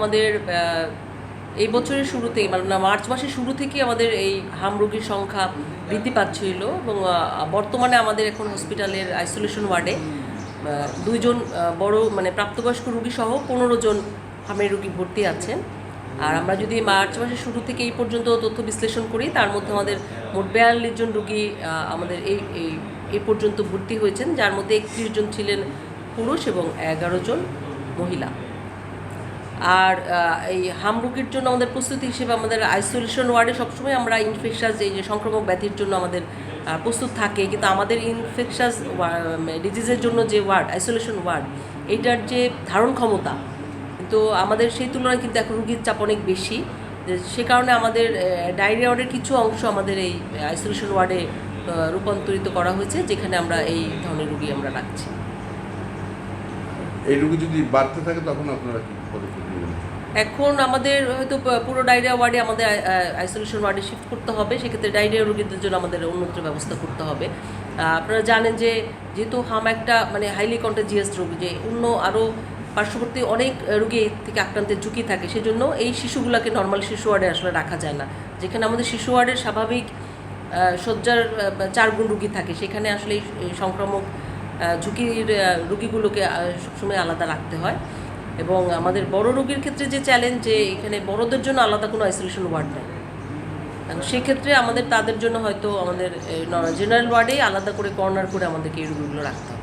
আমাদের এই বছরের শুরুতেই মানে মার্চ মাসের শুরু থেকেই আমাদের এই হাম রোগীর সংখ্যা বৃদ্ধি পাচ্ছিল এবং বর্তমানে আমাদের এখন হসপিটালের আইসোলেশন ওয়ার্ডে 2 জন বড় মানে প্রাপ্তবয়স্ক রোগী সহ 15 জন হামের রোগী ভর্তি আছেন। আর আমরা যদি মার্চ মাসের শুরু থেকে এই পর্যন্ত তথ্য বিশ্লেষণ করি, তার মধ্যে আমাদের মোট 42 জন রোগী আমাদের এই পর্যন্ত ভর্তি হয়েছেন, যার মধ্যে 31 জন ছিলেন পুরুষ এবং 11 জন মহিলা। আর এই হাম রোগীর জন্য আমাদের প্রস্তুতি হিসেবে আমাদের আইসোলেশন ওয়ার্ডে সবসময় আমরা ইনফেকশাস এই যে সংক্রামক ব্যাধির জন্য আমাদের প্রস্তুত থাকে, কিন্তু আমাদের ইনফেকশাস ডিজিজের জন্য যে ওয়ার্ড আইসোলেশন ওয়ার্ড এইটার যে ধারণ ক্ষমতা কিন্তু আমাদের সেই তুলনায় কিন্তু এখন রোগীর চাপ অনেক বেশি। সে কারণে আমাদের ডায়রিয়া ওয়ার্ডের কিছু অংশ আমাদের এই আইসোলেশন ওয়ার্ডে রূপান্তরিত করা হয়েছে, যেখানে আমরা এই ধরনের রোগী আমরা রাখছি। এই রোগী যদি বাড়তে থাকে তখন আপনারা কি পদক্ষেপ নেবেন? এখন আমাদের হয়তো পুরো ডায়রিয়া ওয়ার্ডে আমাদের আইসোলেশন ওয়ার্ডে শিফট করতে হবে। সেক্ষেত্রে ডায়রিয়া রোগীদের জন্য আমাদের অন্যত্র ব্যবস্থা করতে হবে। আপনারা জানেন যে যেহেতু হাম একটা মানে হাইলি কন্টাজিয়াস রোগ, যে অন্য আরও পার্শ্ববর্তী অনেক রোগী থেকে আক্রান্তের ঝুঁকি থাকে, সেজন্য এই শিশুগুলোকে নর্মাল শিশু ওয়ার্ডে আসলে রাখা যায় না। যেখানে আমাদের শিশু ওয়ার্ডের স্বাভাবিক শয্যার 4 গুণ রোগী থাকে, সেখানে আসলে এই সংক্রামক ঝুঁকির রোগীগুলোকে সবসময় আলাদা রাখতে হয়। এবং আমাদের বড় রোগীর ক্ষেত্রে যে চ্যালেঞ্জ, যে এখানে বড়দের জন্য আলাদা কোনো আইসোলেশন ওয়ার্ড নেই। সেক্ষেত্রে আমাদের তাদের জন্য হয়তো আমাদের জেনারেল ওয়ার্ডেই আলাদা করে কর্নার করে আমাদেরকে এই রোগীগুলো রাখতে হয়।